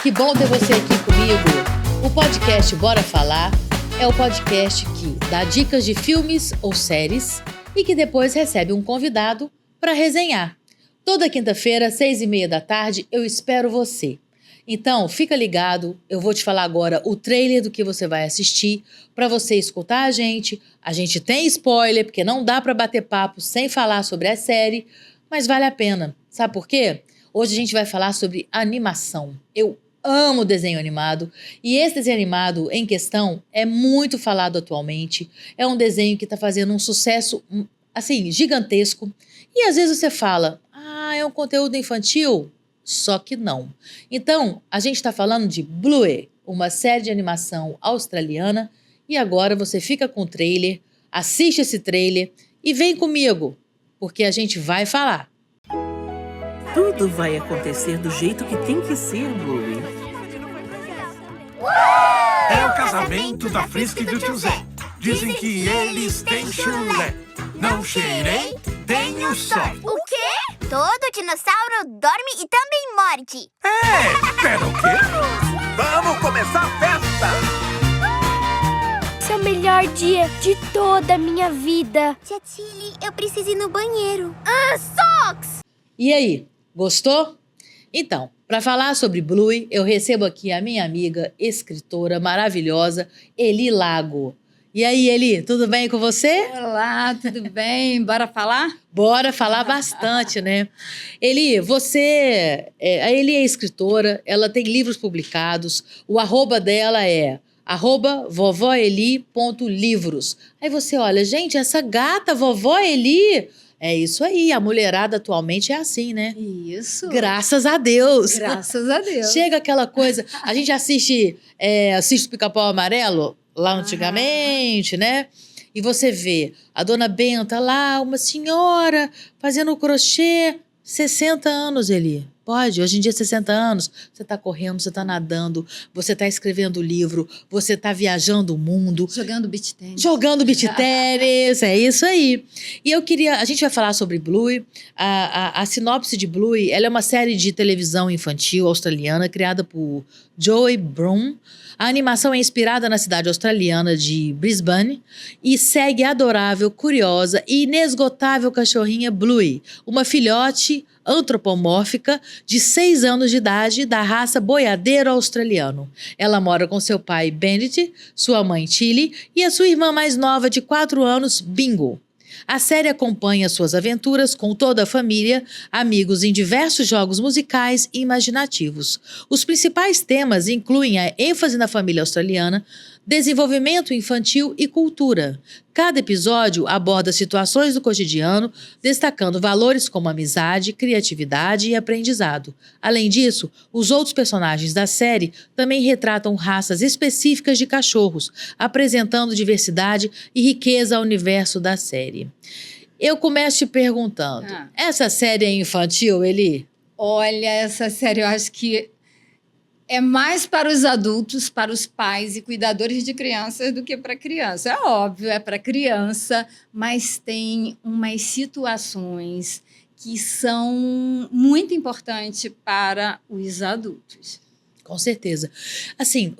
que bom ter você aqui comigo. O podcast Bora Falar é o podcast que dá dicas de filmes ou séries e que depois recebe um convidado para resenhar. Toda quinta-feira, 6h30 da tarde, eu espero você. Então, fica ligado, eu vou te falar agora o trailer do que você vai assistir para você escutar a gente. A gente tem spoiler, porque não dá para bater papo sem falar sobre a série, mas vale a pena. Sabe por quê? Hoje a gente vai falar sobre animação. Eu amo desenho animado e esse desenho animado em questão é muito falado atualmente. É um desenho que está fazendo um sucesso, assim, gigantesco. E às vezes você fala, é um conteúdo infantil? Só que não. Então, a gente está falando de Bluey, uma série de animação australiana. E agora você fica com o trailer, assiste esse trailer e vem comigo, porque a gente vai falar. Tudo vai acontecer do jeito que tem que ser, Bluey. É o casamento da Frisk e do tio Zé. Dizem que eles têm chulé. Não cheirei, tenho sorte. O quê? Todo dinossauro dorme e também morde. Pera o quê? Vamos começar a festa! Esse é o melhor dia de toda a minha vida. Tia Tilly, eu preciso ir no banheiro. Socks! E aí, gostou? Então, para falar sobre Bluey, eu recebo aqui a minha amiga, escritora maravilhosa, Eli Lago. E aí, Eli, tudo bem com você? Olá, tudo bem? Bora falar? Bora falar bastante, né? Eli, a Eli é escritora, ela tem livros publicados, o @ dela é @vovoeli.livros. Aí você olha, gente, essa gata, vovó Eli, é isso aí, a mulherada atualmente é assim, né? Isso. Graças a Deus. Graças a Deus. Chega aquela coisa, a gente assiste o Pica-Pau Amarelo, lá antigamente, né? E você vê a dona Benta lá, uma senhora fazendo crochê, 60 anos, Eli. Pode, hoje em dia 60 anos, você tá correndo, você tá nadando, você tá escrevendo livro, você tá viajando o mundo. Jogando beach tennis. Jogando beach tennis, é isso aí. E a gente vai falar sobre Bluey. A sinopse de Bluey, ela é uma série de televisão infantil australiana criada por Joey Broom. A animação é inspirada na cidade australiana de Brisbane e segue a adorável, curiosa e inesgotável cachorrinha Bluey, uma filhote antropomórfica de 6 anos de idade da raça boiadeiro australiano. Ela mora com seu pai Bennett, sua mãe Tilly e a sua irmã mais nova de 4 anos, Bingo. A série acompanha suas aventuras com toda a família, amigos em diversos jogos musicais e imaginativos. Os principais temas incluem a ênfase na família australiana, desenvolvimento infantil e cultura. Cada episódio aborda situações do cotidiano, destacando valores como amizade, criatividade e aprendizado. Além disso, os outros personagens da série também retratam raças específicas de cachorros, apresentando diversidade e riqueza ao universo da série. Eu começo te perguntando, essa série é infantil, Eli? Olha, essa série eu acho que é mais para os adultos, para os pais e cuidadores de crianças do que para criança. É óbvio, é para criança, mas tem umas situações que são muito importantes para os adultos. Com certeza. Assim,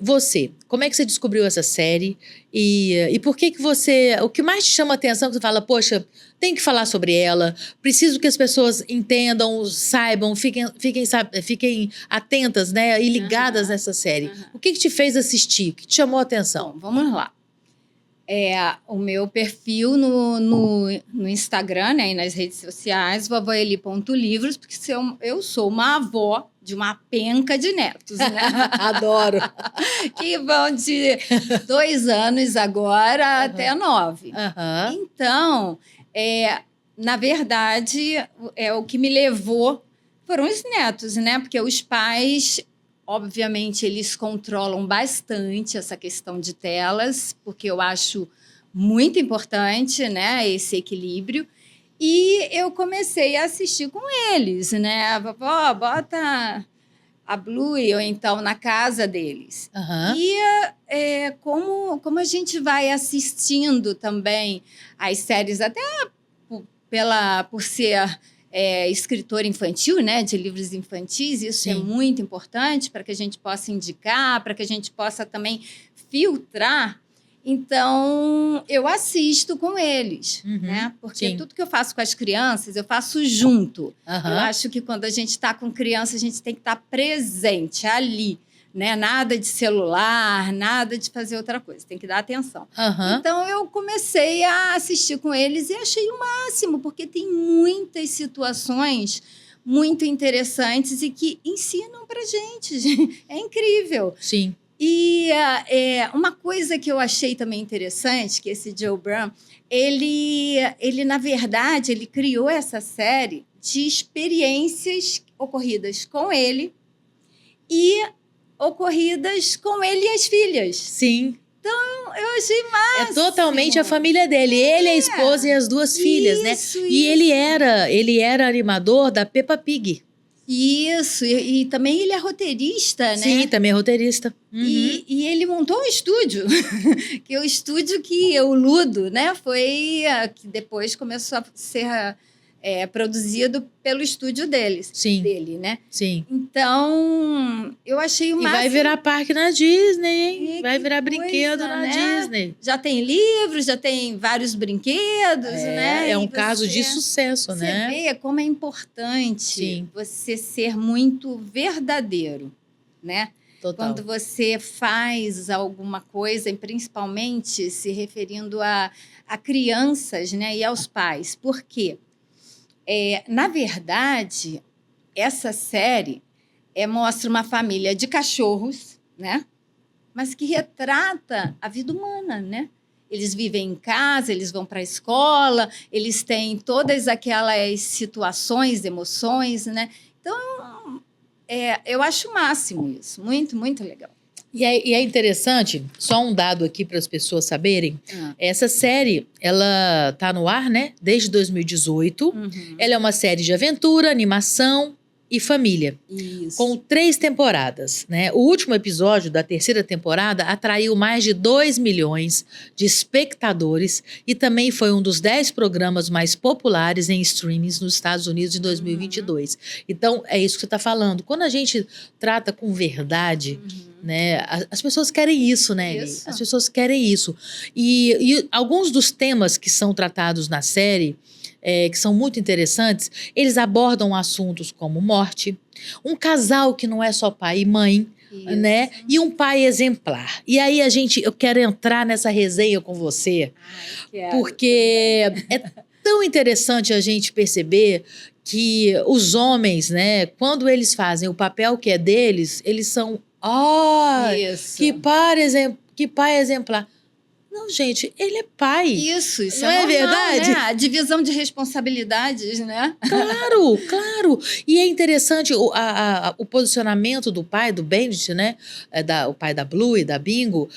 como é que você descobriu essa série? E por que o que mais te chama a atenção, que você fala, poxa, tem que falar sobre ela, preciso que as pessoas entendam, saibam, fiquem atentas, né, e ligadas nessa série. O que te fez assistir? O que te chamou a atenção? Bom, vamos lá. O meu perfil no Instagram, né, e nas redes sociais, vovoeli.livros, porque eu sou uma avó de uma penca de netos, né? Adoro. Que vão de 2 anos agora até 9. Então, na verdade, o que me levou foram os netos, né? Porque os pais, obviamente, eles controlam bastante essa questão de telas, porque eu acho muito importante, né, esse equilíbrio. E eu comecei a assistir com eles, né? Vovó, bota a Bluey, ou então na casa deles. E como a gente vai assistindo também as séries, até por ser escritor infantil, né, de livros infantis. Isso é Sim. muito importante para que a gente possa indicar, para que a gente possa também filtrar. Então, eu assisto com eles, Uhum, né? Porque sim. tudo que eu faço com as crianças, eu faço junto. Eu Aham. acho que quando a gente está com criança, a gente tem que estar presente ali, né? Nada de celular, nada de fazer outra coisa, tem que dar atenção. Aham. Então, eu comecei a assistir com eles e achei o máximo, porque tem muitas situações muito interessantes e que ensinam pra gente. É incrível. Sim. E uma coisa que eu achei também interessante, que esse Joe Brown, ele na verdade, ele criou essa série de experiências ocorridas com ele e ocorridas com ele e as filhas. Sim. Eu achei máximo. É totalmente a família dele. Ele, a esposa e as duas filhas, né? Isso, E ele era animador da Peppa Pig. Isso, e também ele é roteirista, né? Sim, também é roteirista. Uhum. E ele montou um estúdio, que é o estúdio que o Ludo, né? Foi que depois começou a ser produzido pelo estúdio Sim. dele, né? Sim. Então, eu achei o E máximo. vai virar parque na Disney, hein? E Vai que virar brinquedo coisa, na né? Disney. Já tem livros, já tem vários brinquedos, né? É um E caso de você- sucesso, Você né? vê como é importante Sim. você ser muito verdadeiro, né? Total. Quando você faz alguma coisa, e principalmente se referindo a crianças, né, e aos pais. Por quê? Na verdade, essa série mostra uma família de cachorros, né? Mas que retrata a vida humana, né? Eles vivem em casa, eles vão para a escola, eles têm todas aquelas situações, emoções, né? Então, eu acho o máximo isso. Muito, muito legal. E é interessante, só um dado aqui para as pessoas saberem. Ah. Essa série, ela tá no ar, né? Desde 2018. Uhum. Ela é uma série de aventura, animação e família. Isso. Com 3 temporadas, né? O último episódio da 3ª temporada atraiu mais de 2 milhões de espectadores e também foi um dos 10 programas mais populares em streamings nos Estados Unidos em 2022. Então, é isso que você está falando. Quando a gente trata com verdade, né? As pessoas querem isso, né? Eli? Isso. As pessoas querem isso. E alguns dos temas que são tratados na série, que são muito interessantes, eles abordam assuntos como morte, um casal que não é só pai e mãe, Isso. né? E um pai exemplar. E aí eu quero entrar nessa resenha com você, Ai, quero. porque é tão interessante a gente perceber que os homens, né, quando eles fazem o papel que é deles, eles são, Isso. que pai exemplar. Não, gente, ele é pai. Isso Não é é normal, verdade? né? A divisão de responsabilidades, né? Claro, claro. E é interessante o posicionamento do pai, do Bandit, né? O pai da Blue e da Bingo,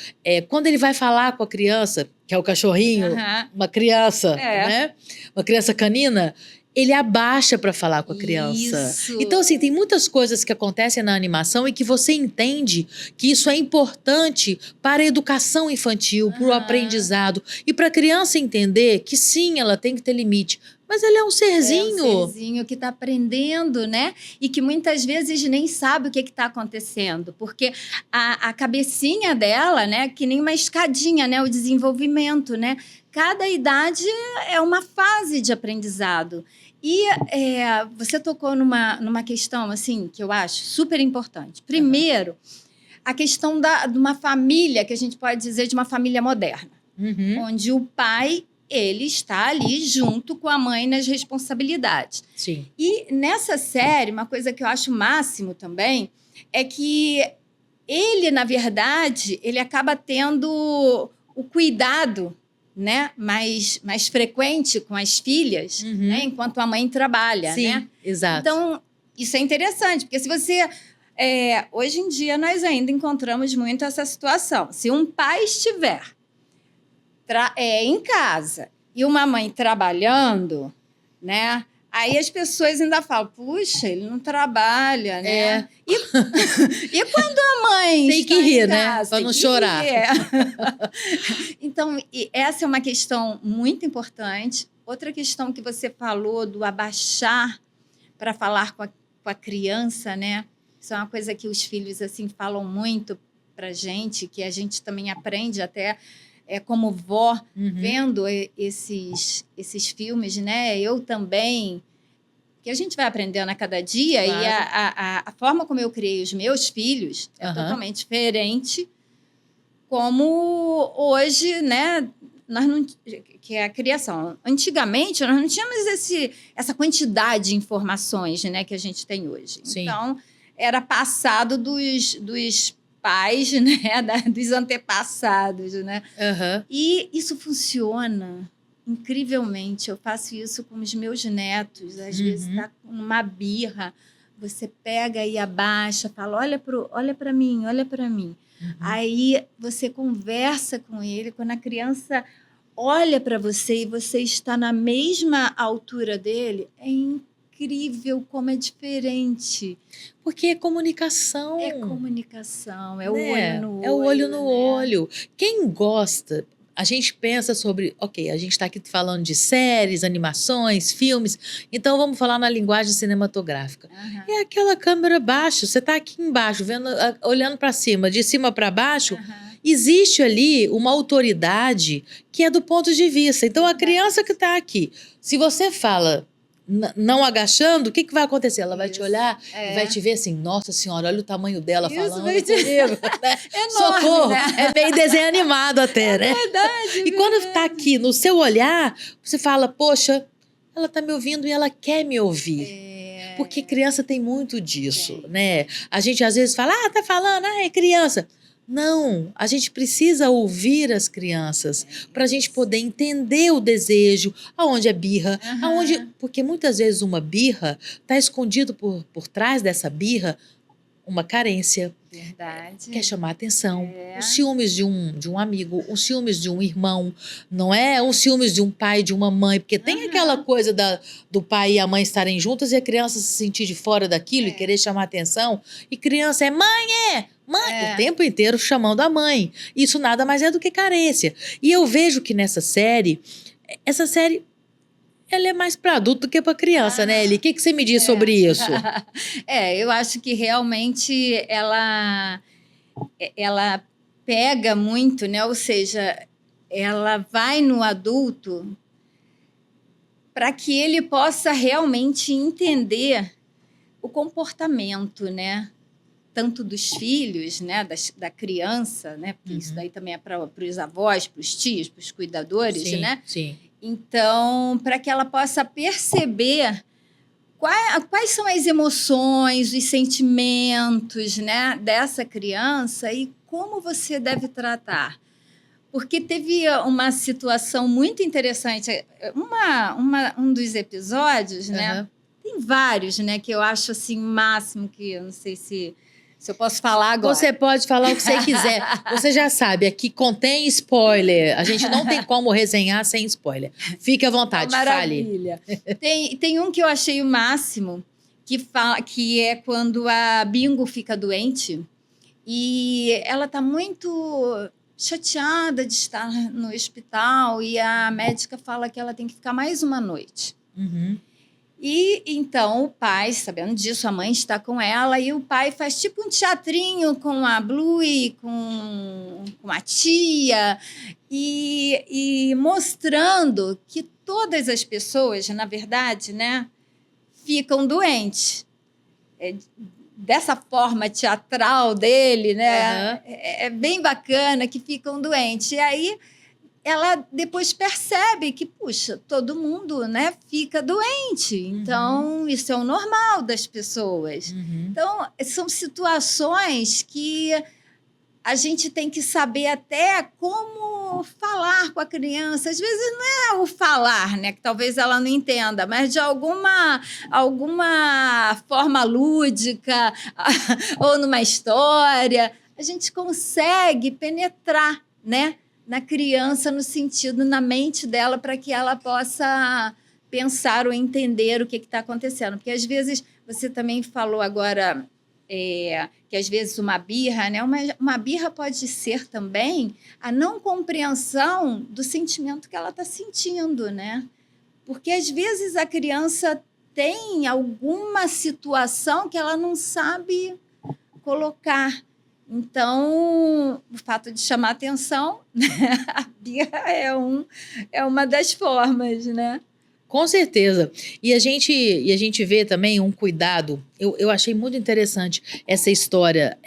quando ele vai falar com a criança, que é o cachorrinho, Aham. uma criança, É. né? Uma criança canina, ele abaixa para falar com a criança. Isso. Então, assim, tem muitas coisas que acontecem na animação e que você entende que isso é importante para a educação infantil, para o Aham. aprendizado. E para a criança entender que sim, ela tem que ter limite. Mas ele é um serzinho. É um serzinho que está aprendendo, né? E que muitas vezes nem sabe o que está acontecendo. Porque a cabecinha dela, né? Que nem uma escadinha, né? O desenvolvimento, né? Cada idade é uma fase de aprendizado. E você tocou numa questão, assim, que eu acho super importante. Primeiro, a questão de uma família, que a gente pode dizer de uma família moderna. Uhum. Onde o pai, ele está ali junto com a mãe nas responsabilidades. Sim. E nessa série, uma coisa que eu acho o máximo também, é que ele, na verdade, ele acaba tendo o cuidado, né, mais frequente com as filhas, Uhum. né, enquanto a mãe trabalha, Sim, né? exato. Então, isso é interessante, porque se você... hoje em dia, nós ainda encontramos muito essa situação. Se um pai estiver em casa e uma mãe trabalhando, né? Aí as pessoas ainda falam, puxa, ele não trabalha, né? E quando a mãe Tem está que rir, em né? casa, Pra tem não que chorar. rir. Então, essa é uma questão muito importante. Outra questão que você falou do abaixar para falar com a criança, né? Isso é uma coisa que os filhos assim falam muito para gente, que a gente também aprende até como vó, vendo esses filmes, né? Eu também, que a gente vai aprendendo a cada dia, Claro. e a forma como eu criei os meus filhos é totalmente diferente, como hoje, né? Nós não, que é a criação. Antigamente, nós não tínhamos essa quantidade de informações, né, que a gente tem hoje. Sim. Então, era passado dos pais, né, dos antepassados, né? E isso funciona incrivelmente. Eu faço isso com os meus netos. Às vezes tá numa birra, você pega e abaixa, fala, olha para mim, olha para mim. Aí você conversa com ele, quando a criança olha para você e você está na mesma altura dele, é incrível como é diferente. Porque é comunicação. É comunicação, é o né? olho no olho. É o olho no né? olho. Quem gosta, a gente pensa sobre, ok, a gente está aqui falando de séries, animações, filmes, então vamos falar na linguagem cinematográfica. É aquela câmera baixa, você está aqui embaixo, vendo, olhando para cima, de cima para baixo, existe ali uma autoridade que é do ponto de vista. Então, a criança que está aqui, se você fala não agachando, o que vai acontecer? Ela vai te olhar e vai te ver assim, nossa senhora, olha o tamanho dela falando vai te- comigo. Né? Enorme, Socorro! né? É meio desenho animado até, né? Verdade. E quando está aqui no seu olhar, você fala, poxa, ela está me ouvindo e ela quer me ouvir. Porque criança tem muito disso, né? A gente às vezes fala, tá falando, é criança. Não, a gente precisa ouvir as crianças para a gente poder entender o desejo, aonde é birra, porque muitas vezes uma birra está escondido por trás dessa birra uma carência. Verdade. Quer chamar atenção. Os ciúmes de um amigo, os ciúmes de um irmão, não é? Os ciúmes de um pai, de uma mãe, porque tem aquela coisa do pai e a mãe estarem juntas e a criança se sentir de fora daquilo e querer chamar atenção. E criança mãe, o tempo inteiro chamando a mãe. Isso nada mais é do que carência. E eu vejo que essa série, ela é mais para adulto do que para criança, né, Eli? O que você me diz sobre isso? Eu acho que realmente ela pega muito, né? Ou seja, ela vai no adulto para que ele possa realmente entender o comportamento, né? Tanto dos filhos, né? Da criança, né? Porque isso daí também é para os avós, para os tios, para os cuidadores, Sim, né? sim. Então, para que ela possa perceber quais são as emoções, os sentimentos, né, dessa criança e como você deve tratar. Porque teve uma situação muito interessante. Um dos episódios, né? Tem vários, né, que eu acho assim máximo, que eu não sei se eu posso falar agora. Você pode falar o que você quiser. Você já sabe, aqui contém spoiler. A gente não tem como resenhar sem spoiler. Fique à vontade, fale. Maravilha. Tem um que eu achei o máximo, que é quando a Bingo fica doente e ela está muito chateada de estar no hospital e a médica fala que ela tem que ficar mais uma noite. E então o pai, sabendo disso, a mãe está com ela e o pai faz tipo um teatrinho com a Blue e com a tia e mostrando que todas as pessoas, na verdade, né, ficam doentes. Dessa forma teatral dele, né, é bem bacana que ficam doentes. E aí ela depois percebe que, puxa, todo mundo, né, fica doente. Então, isso é o normal das pessoas. Então, são situações que a gente tem que saber até como falar com a criança. Às vezes não é o falar, né, que talvez ela não entenda, mas de alguma forma lúdica ou numa história, a gente consegue penetrar, né, na criança, no sentido, na mente dela, para que ela possa pensar ou entender o que está acontecendo. Porque, às vezes, você também falou agora que, às vezes, uma birra, né? Uma birra pode ser também a não compreensão do sentimento que ela está sentindo, né? Porque, às vezes, a criança tem alguma situação que ela não sabe colocar. Então, o fato de chamar atenção, a birra é uma das formas, né? Com certeza. E a gente vê também um cuidado. Eu achei muito interessante essa história,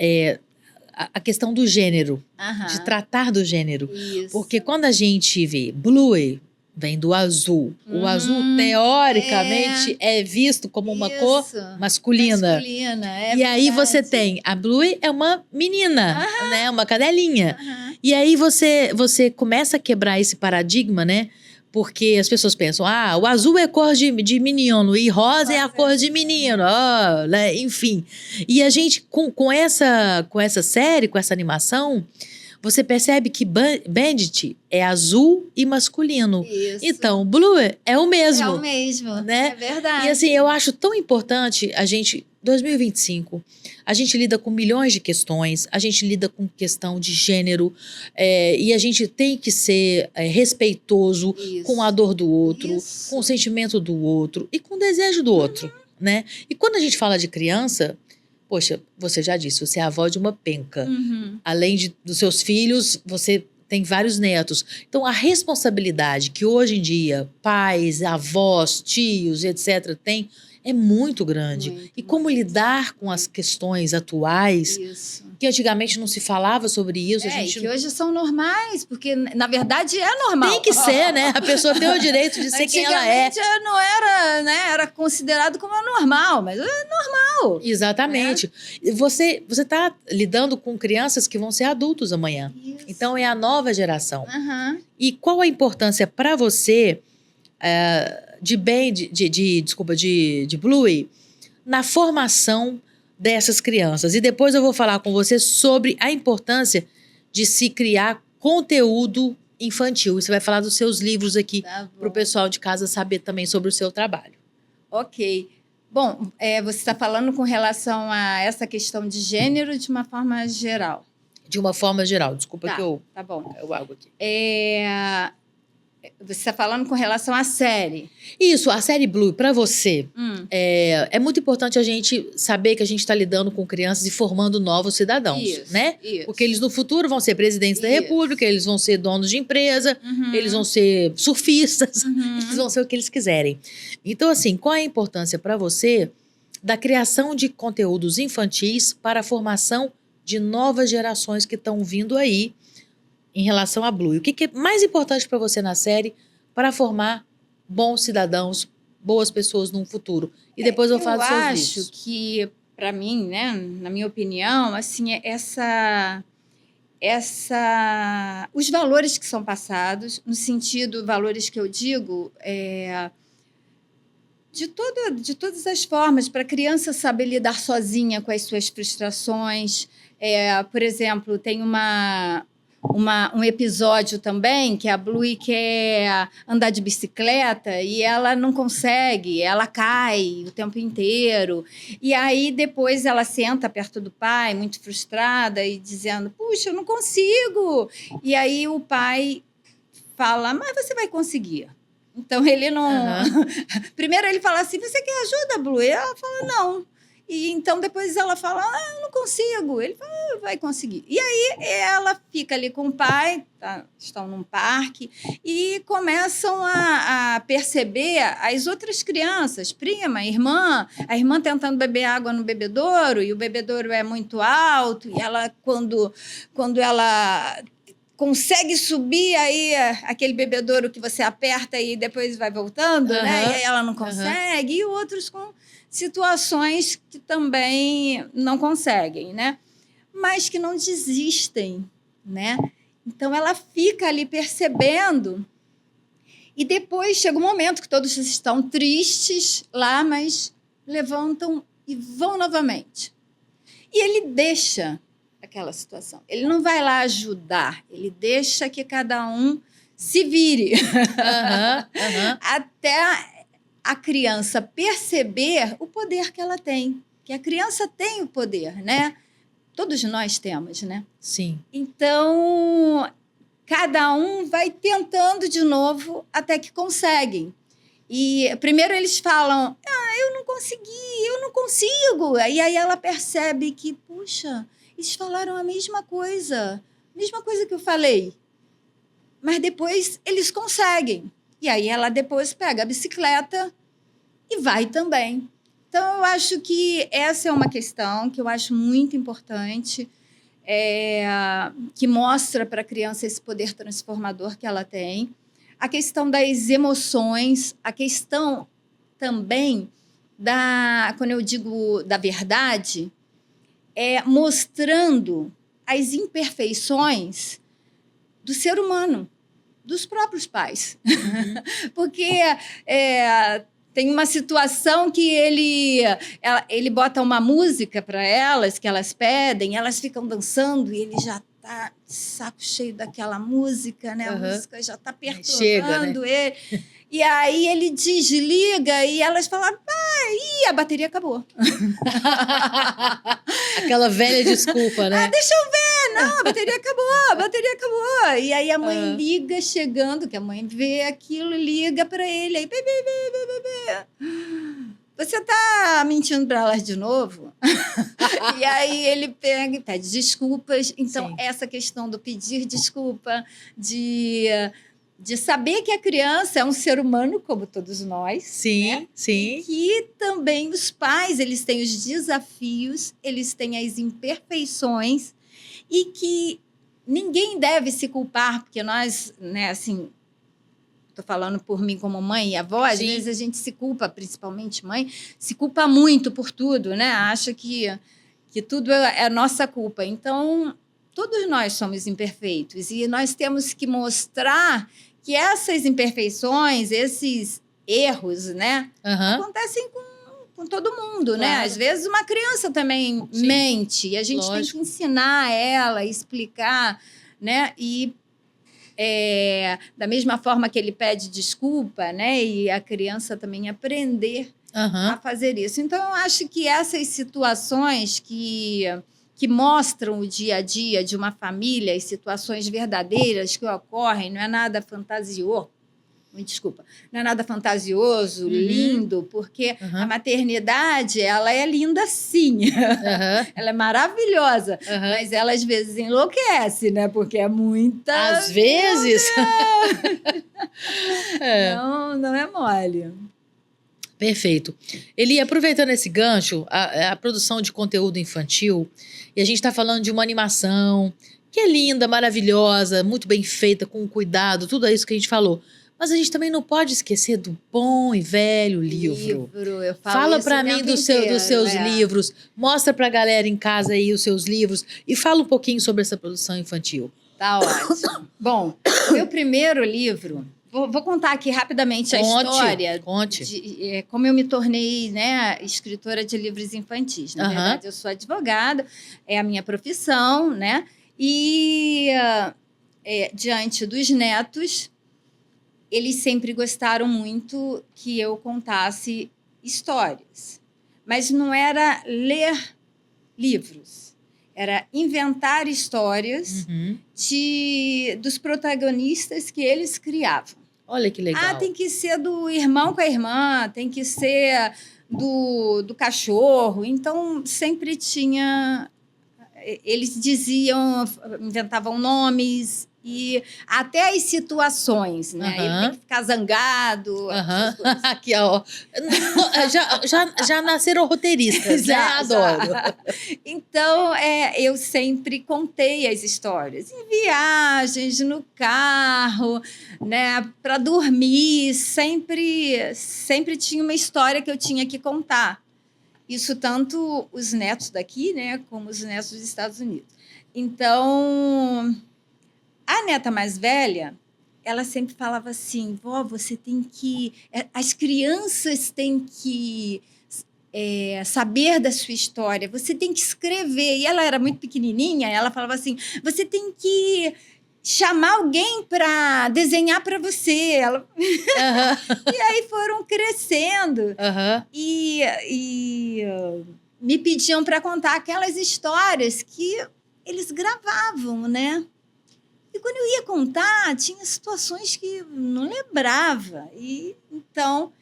a questão do gênero, de tratar do gênero. Isso. Porque quando a gente vê Blue, vem do azul. O azul, teoricamente, é visto como uma cor masculina. É E aí verdade. você tem, a Blue é uma menina, né? Uma cadelinha. E aí você começa a quebrar esse paradigma, né? Porque as pessoas pensam, o azul é cor de menino e rosa é a cor de menino, né? Enfim. E a gente, com essa série, com essa animação, você percebe que Bandit é azul e masculino. Isso. Então, Blue é o mesmo. É o mesmo, né? É verdade. E assim, eu acho tão importante a gente, 2025, a gente lida com milhões de questões, a gente lida com questão de gênero, e a gente tem que ser respeitoso com a dor do outro, com o sentimento do outro e com o desejo do outro, né? E quando a gente fala de criança, poxa, você já disse, você é avó de uma penca. Além dos seus filhos, você tem vários netos. Então, a responsabilidade que hoje em dia pais, avós, tios, etc., têm é muito grande. E como lidar com as questões atuais, que antigamente não se falava sobre isso. E que hoje são normais, porque na verdade é normal. Tem que ser, né? A pessoa tem o direito de ser quem ela é. Antigamente não era, né? Era considerado como normal, mas é normal. Exatamente. Você está lidando com crianças que vão ser adultos amanhã. Então, é a nova geração. E qual a importância para você de Bluey na formação dessas crianças? E depois eu vou falar com você sobre a importância de se criar conteúdo infantil. E você vai falar dos seus livros aqui para o pessoal de casa saber também sobre o seu trabalho. Ok. Bom, você está falando com relação a essa questão de gênero de uma forma geral. De uma forma geral. Desculpa que eu... Tá bom. Eu algo aqui. Você está falando com relação à série. Isso, a série Blue, para você, é muito importante a gente saber que a gente está lidando com crianças e formando novos cidadãos, né? Porque eles no futuro vão ser presidentes da República, eles vão ser donos de empresa, eles vão ser surfistas, eles vão ser o que eles quiserem. Então, assim, qual é a importância para você da criação de conteúdos infantis para a formação de novas gerações que estão vindo aí em relação a Blue? O que é mais importante para você na série para formar bons cidadãos, boas pessoas no futuro? E depois eu falo dos seus livros. Eu acho que, para mim, né, na minha opinião, assim, os valores que são passados, no sentido, valores que eu digo, de todas as formas, para a criança saber lidar sozinha com as suas frustrações. Por exemplo, tem um episódio também que a Blue quer andar de bicicleta e ela não consegue, ela cai o tempo inteiro. E aí depois ela senta perto do pai, muito frustrada e dizendo, puxa, eu não consigo. E aí o pai fala, mas você vai conseguir. Então ele não... Primeiro ele fala assim, você quer ajuda, Blue? E ela fala, não. E então depois ela fala, eu não consigo. Ele fala, vai conseguir. E aí ela fica ali com o pai, estão num parque, e começam a perceber as outras crianças, prima, irmã, a irmã tentando beber água no bebedouro, e o bebedouro é muito alto, e ela, quando ela consegue subir, aí aquele bebedouro que você aperta e depois vai voltando, né? E aí ela não consegue, e outros com situações que também não conseguem, né? Mas que não desistem, né? Então, ela fica ali percebendo e depois chega um momento que todos estão tristes lá, mas levantam e vão novamente. E ele deixa aquela situação. Ele não vai lá ajudar, ele deixa que cada um se vire. Até a criança perceber o poder que ela tem. Que a criança tem o poder, né? Todos nós temos, né? Sim. Então, cada um vai tentando de novo até que conseguem. E primeiro eles falam, eu não consegui, eu não consigo. E aí ela percebe que, puxa, eles falaram a mesma coisa que eu falei. Mas depois eles conseguem. E aí ela depois pega a bicicleta e vai também. Então, eu acho que essa é uma questão que eu acho muito importante, que mostra para a criança esse poder transformador que ela tem. A questão das emoções, a questão também quando eu digo da verdade, mostrando as imperfeições do ser humano, dos próprios pais. Porque tem uma situação que ele bota uma música para elas, que elas pedem, elas ficam dançando e ele já está de saco cheio daquela música, né? A música já está perturbando ele. E aí ele desliga e elas falam, a bateria acabou. Aquela velha desculpa, né? Deixa eu ver, não, a bateria acabou. E aí a mãe liga chegando, que a mãe vê aquilo, liga para ele, aí, você tá mentindo para elas de novo? E aí ele pega e pede desculpas. Então, essa questão do pedir desculpa, de saber que a criança é um ser humano como todos nós. Sim, né? sim. E que também os pais, eles têm os desafios, eles têm as imperfeições e que ninguém deve se culpar, porque nós, né, assim, estou falando por mim como mãe e avó, às vezes a gente se culpa, principalmente mãe, se culpa muito por tudo, né? Acha que tudo é nossa culpa. Então, todos nós somos imperfeitos e nós temos que mostrar que essas imperfeições, esses erros, né, acontecem com todo mundo, né? Às vezes uma criança também mente e a gente tem que ensinar ela, explicar, né? E da mesma forma que ele pede desculpa, né? E a criança também aprender a fazer isso. Então, eu acho que essas situações que mostram o dia a dia de uma família, as situações verdadeiras que ocorrem, não é nada fantasioso. Desculpa, não é nada fantasioso, lindo, porque a maternidade, ela é linda sim. Ela é maravilhosa, mas ela às vezes enlouquece, né? Porque é muita... Às vezes? Não é mole. Perfeito. Eli, aproveitando esse gancho, a produção de conteúdo infantil, e a gente está falando de uma animação que é linda, maravilhosa, muito bem feita, com cuidado, tudo isso que a gente falou. Mas a gente também não pode esquecer do bom e velho livro. Eu falo fala isso para o mim tempo dos inteiro, seus livros, mostra pra galera em casa aí os seus livros e fala um pouquinho sobre essa produção infantil. Tá ótimo. Bom, o meu primeiro livro, vou contar aqui rapidamente a história. Conte. De como eu me tornei, né, escritora de livros infantis. Na verdade, eu sou advogada, é a minha profissão, né? E diante dos netos, eles sempre gostaram muito que eu contasse histórias. Mas não era ler livros, era inventar histórias dos protagonistas que eles criavam. Olha que legal. Tem que ser do irmão com a irmã, tem que ser do cachorro. Então, sempre tinha... Eles inventavam nomes e até as situações, né? Ele tem que ficar zangado. Aqui, ó. Já nasceram roteiristas, né? Adoro. Então, eu sempre contei as histórias. Em viagens, no carro, né? Para dormir, sempre tinha uma história que eu tinha que contar. Isso tanto os netos daqui, né? Como os netos dos Estados Unidos. Então... A neta mais velha, ela sempre falava assim, vó, você tem que... As crianças têm que saber da sua história, você tem que escrever. E ela era muito pequenininha, ela falava assim, você tem que chamar alguém para desenhar para você. E aí foram crescendo e me pediam para contar aquelas histórias que eles gravavam, né? E quando eu ia contar, tinha situações que não lembrava. E então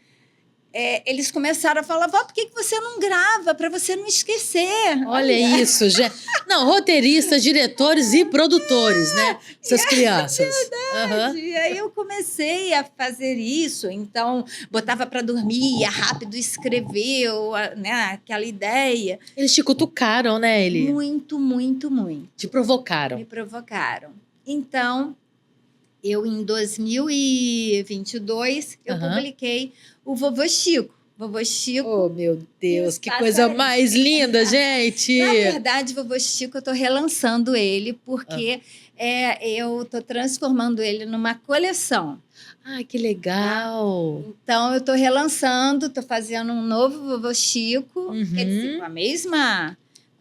eles começaram a falar: vó, por que você não grava? Para você não esquecer. Olha isso, gente. Não, roteiristas, diretores e produtores, né? Essas crianças. Aham. E aí eu comecei a fazer isso, então botava para dormir, ia rápido escrever, né, aquela ideia. Eles te cutucaram, né, Eli? Muito, muito, muito. Te provocaram. Me provocaram. Então, eu em 2022, eu Aham. publiquei o Vovô Chico. Vovô Chico. Oh, meu Deus, que Os coisa passarinhos. mais linda, gente! Na verdade, Vovô Chico, eu estou relançando ele porque eu estou transformando ele numa coleção. Ai, que legal! Então, eu estou relançando, estou fazendo um novo Vovô Chico, Uhum. quer dizer, com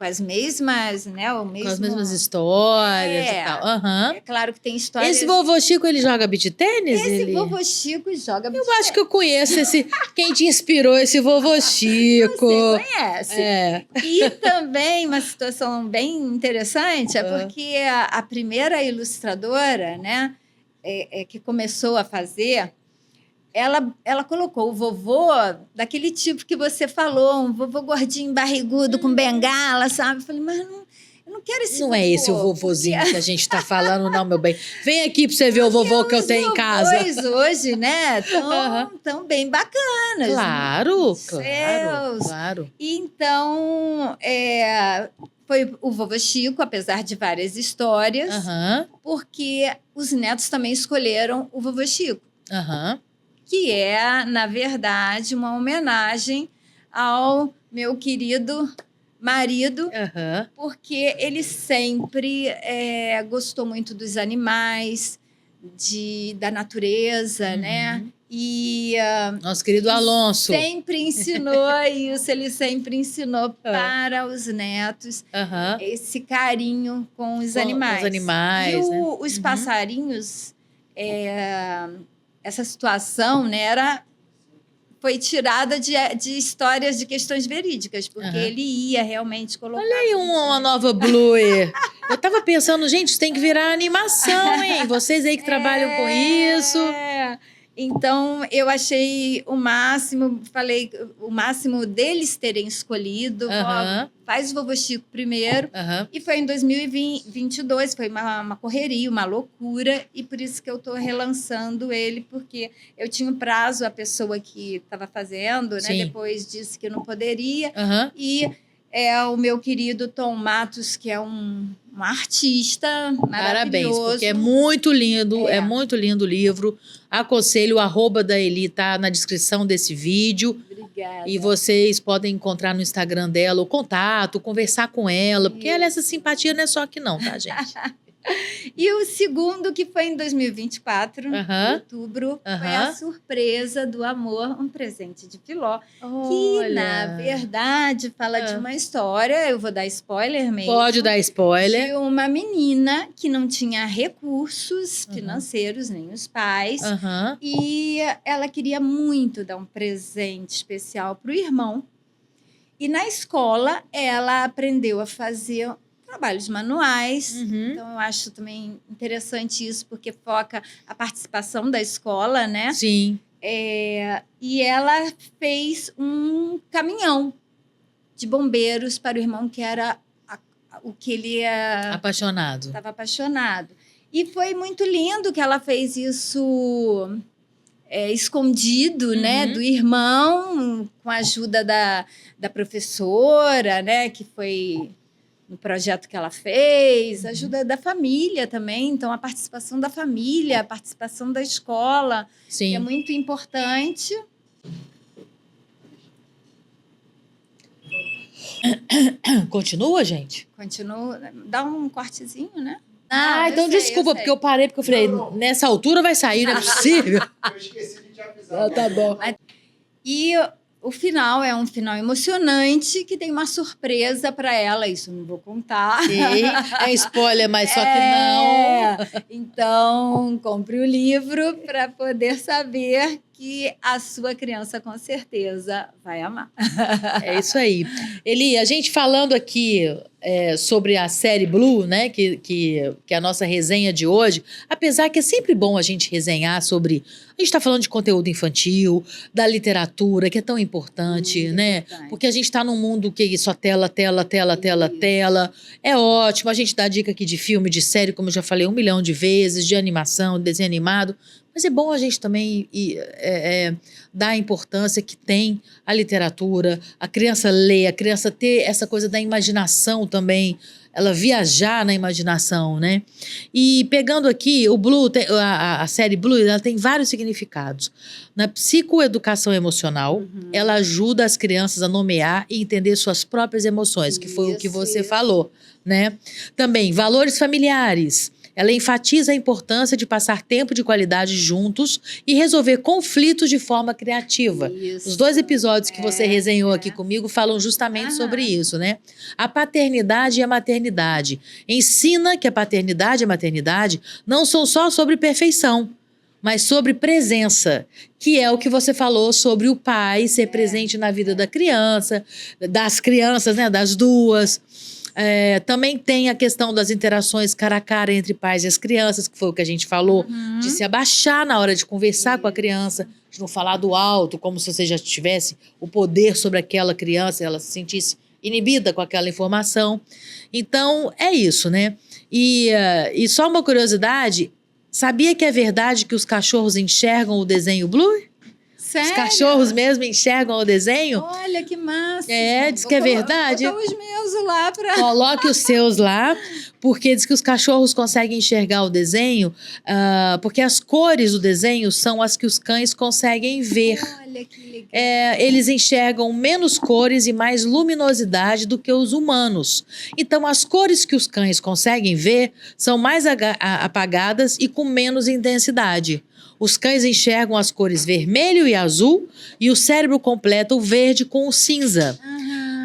as mesmas, né? O mesmo, Com as mesmas histórias É. e tal. Aham. É claro que tem histórias. Esse vovô Chico, ele joga beach tênis? Esse ele... Vovô Chico joga Eu acho que eu conheço esse... Quem te inspirou, esse vovô Chico? Você conhece. É. E também uma situação bem interessante é Ah. porque a primeira ilustradora, né, que começou a fazer, ela colocou o vovô daquele tipo que você falou, um vovô gordinho, barrigudo, com bengala, sabe? Eu falei, mas eu não quero esse Não vovô. é esse o vovozinho que a gente tá falando, não, meu bem. Vem aqui pra você ver o vovô que eu tenho em casa. Os vovôs hoje, né, Aham. tão bem bacanas. Claro, Céus. claro. Então, foi o Vovô Chico, apesar de várias histórias, Aham, porque os netos também escolheram o Vovô Chico, aham. que é, na verdade, uma homenagem ao meu querido marido, Aham. porque ele sempre gostou muito dos animais, da natureza, né? E Nosso querido Alonso. sempre ensinou isso, ele sempre ensinou para os netos Aham. esse carinho com os Com animais. os animais, E né? os passarinhos, essa situação, né, foi tirada de histórias de questões verídicas, porque Aham. ele ia realmente colocar. Olha aí uma nova Bluey. Eu tava pensando, gente, isso tem que virar animação, hein? Vocês aí que trabalham com isso. Então, eu achei o máximo, falei o máximo deles terem escolhido. Aham. Faz o Vovô Chico primeiro. Aham. E foi em 2022, foi uma correria, uma loucura. E por isso que eu estou relançando ele, porque eu tinha um prazo, a pessoa que estava fazendo, né? Sim. Depois disse que não poderia. Aham. E é o meu querido Tom Matos, que é um artista Parabéns, maravilhoso. porque é muito lindo o livro. Aconselho, o @ da Eli tá na descrição desse vídeo. Obrigada. E vocês podem encontrar no Instagram dela o contato, conversar com ela, porque ela, essa simpatia não é só aqui não, tá, gente? E o segundo, que foi em 2024, em Aham. outubro, foi Aham. a surpresa do amor, um presente de Filó. Que, Olha. na verdade, fala de uma história, eu vou dar spoiler mesmo. Pode dar spoiler. De uma menina que não tinha recursos financeiros, nem os pais. Aham. E ela queria muito dar um presente especial para o irmão. E na escola, ela aprendeu a fazer trabalhos manuais. Uhum. Então, eu acho também interessante isso, porque foca a participação da escola, né? Sim. E ela fez um caminhão de bombeiros para o irmão, que era o que ele Apaixonado. estava apaixonado. E foi muito lindo que ela fez isso escondido, né, do irmão, com a ajuda da professora, né, que foi no projeto que ela fez, ajuda da família também, então a participação da família, a participação da escola, que Sim. é muito importante. Continua, gente? Continua, dá um cortezinho, né? Ah, eu então sei, desculpa, eu sei. porque eu parei, porque eu falei, nessa altura vai sair, não é possível. Eu esqueci de te avisar. Tá bom. E o final é um final emocionante, que tem uma surpresa para ela, isso eu não vou contar. Sim, é spoiler, mas só que não. Então, compre o livro para poder saber que a sua criança com certeza vai amar. É isso aí. Eli, a gente falando aqui sobre a série Blue, né? Que é a nossa resenha de hoje. Apesar que é sempre bom a gente resenhar sobre... A gente está falando de conteúdo infantil, da literatura, que é tão importante, né? Importante. Porque a gente está num mundo que só tela. É ótimo. A gente dá dica aqui de filme, de série, como eu já falei 1 milhão de vezes, de animação, de desenho animado. Mas é bom a gente também dar a importância que tem a literatura, a criança ler, a criança ter essa coisa da imaginação também, ela viajar na imaginação, né? E pegando aqui, o Blue, a série Blue, ela tem vários significados. Na psicoeducação emocional, ela ajuda as crianças a nomear e entender suas próprias emoções, que foi o que você falou, né? Também, valores familiares. Ela enfatiza a importância de passar tempo de qualidade juntos e resolver conflitos de forma criativa. Isso. Os 2 episódios que você resenhou aqui comigo falam justamente sobre isso, né? A paternidade e a maternidade. Ensina que a paternidade e a maternidade não são só sobre perfeição, mas sobre presença, que é o que você falou sobre o pai ser presente na vida da criança, das crianças, né? Das duas. Também tem a questão das interações cara a cara entre pais e as crianças, que foi o que a gente falou, de se abaixar na hora de conversar com a criança, de não falar do alto, como se você já tivesse o poder sobre aquela criança, ela se sentisse inibida com aquela informação. Então, é isso, né? E só uma curiosidade, sabia que é verdade que os cachorros enxergam o desenho Blue? Sério? Os cachorros mesmo enxergam o desenho? Olha que massa. Diz que é verdade. Vou colocar os meus lá para... Coloque os seus lá, porque diz que os cachorros conseguem enxergar o desenho, porque as cores do desenho são as que os cães conseguem ver. Olha que legal. Eles enxergam menos cores e mais luminosidade do que os humanos. Então, as cores que os cães conseguem ver são mais apagadas e com menos intensidade. Os cães enxergam as cores vermelho e azul e o cérebro completa o verde com o cinza.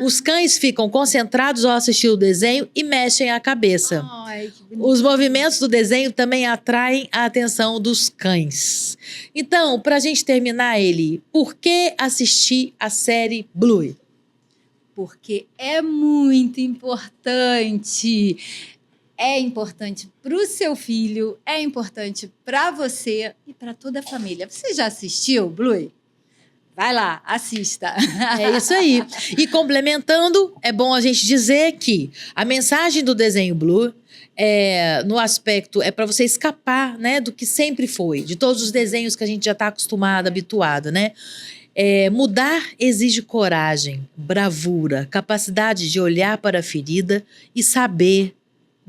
Os cães ficam concentrados ao assistir o desenho e mexem a cabeça. Ai, que bonito. Os movimentos do desenho também atraem a atenção dos cães. Então, para a gente terminar, Eli, por que assistir a série Blue? Porque é muito importante. É importante para o seu filho, é importante para você e para toda a família. Você já assistiu, Blue? Vai lá, assista. É isso aí. E complementando, é bom a gente dizer que a mensagem do desenho Blue, no aspecto, é para você escapar, né, do que sempre foi, de todos os desenhos que a gente já está acostumado, habituado, né? Mudar exige coragem, bravura, capacidade de olhar para a ferida e saber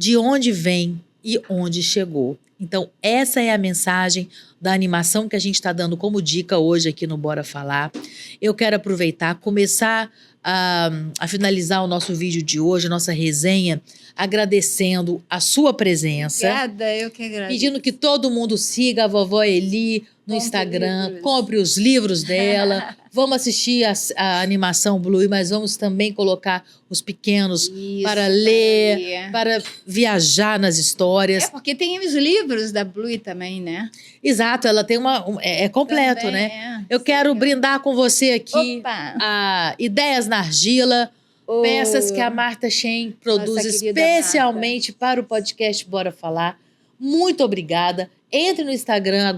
de onde vem e onde chegou. Então, essa é a mensagem da animação que a gente está dando como dica hoje aqui no Bora Falar. Eu quero aproveitar, começar a finalizar o nosso vídeo de hoje, a nossa resenha, agradecendo a sua presença. Obrigada, eu que agradeço. Pedindo que todo mundo siga a vovó Eli no Instagram, compre os livros dela. Vamos assistir a animação Blue, mas vamos também colocar os pequenos para ler, para viajar nas histórias. Porque tem os livros da Blue também, né? Exato, ela tem é completo, Também né? Eu quero brindar com você aqui a Ideias na Argila, peças que a Marta Shen produz especialmente para o podcast Bora Falar. Muito obrigada. Entre no Instagram,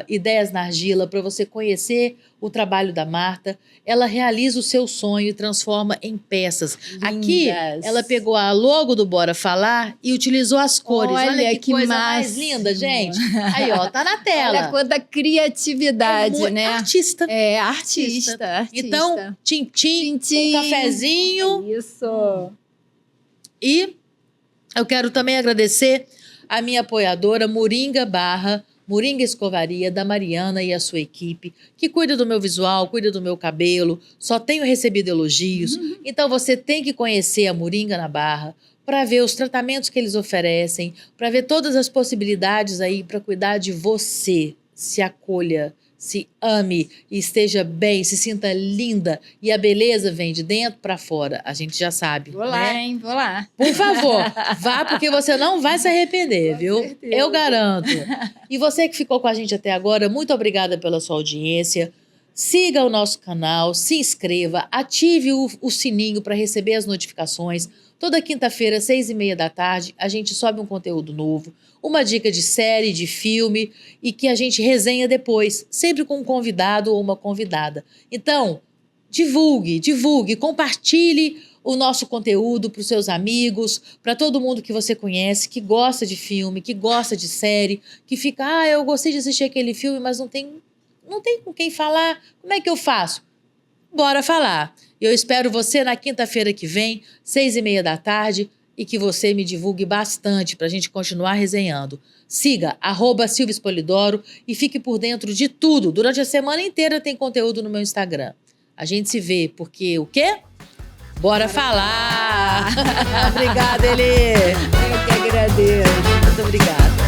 @ideiasnargila, para você conhecer o trabalho da Marta. Ela realiza o seu sonho e transforma em peças. Lindas. Aqui, ela pegou a logo do Bora Falar e utilizou as cores. Olha que coisa mais linda, gente. Aí, ó, tá na tela. Olha quanta criatividade, né? Artista. Artista. Então, tchim-tchim, um cafezinho. Isso. E eu quero também agradecer a minha apoiadora, Moringa Escovaria, da Mariana e a sua equipe, que cuida do meu visual, cuida do meu cabelo, só tenho recebido elogios. Então você tem que conhecer a Moringa na Barra para ver os tratamentos que eles oferecem, para ver todas as possibilidades aí para cuidar de você. Se acolha, se ame e esteja bem, se sinta linda. E a beleza vem de dentro para fora, a gente já sabe. Vou lá, hein? Vou lá. Por favor, vá porque você não vai se arrepender, viu? Eu garanto. E você que ficou com a gente até agora, muito obrigada pela sua audiência. Siga o nosso canal, se inscreva, ative o sininho para receber as notificações. Toda quinta-feira, 6h30 da tarde, a gente sobe um conteúdo novo, uma dica de série, de filme e que a gente resenha depois, sempre com um convidado ou uma convidada. Então, divulgue, compartilhe o nosso conteúdo para os seus amigos, para todo mundo que você conhece, que gosta de filme, que gosta de série, que fica, eu gostei de assistir aquele filme, mas não tem com quem falar. Como é que eu faço? Bora falar. Eu espero você na quinta-feira que vem, 6h30 da tarde, e que você me divulgue bastante para a gente continuar resenhando. Siga @Silvia Spolidoro e fique por dentro de tudo. Durante a semana inteira tem conteúdo no meu Instagram. A gente se vê, porque o quê? Bora falar! Obrigada, Elê! Eu que agradeço. Muito obrigada.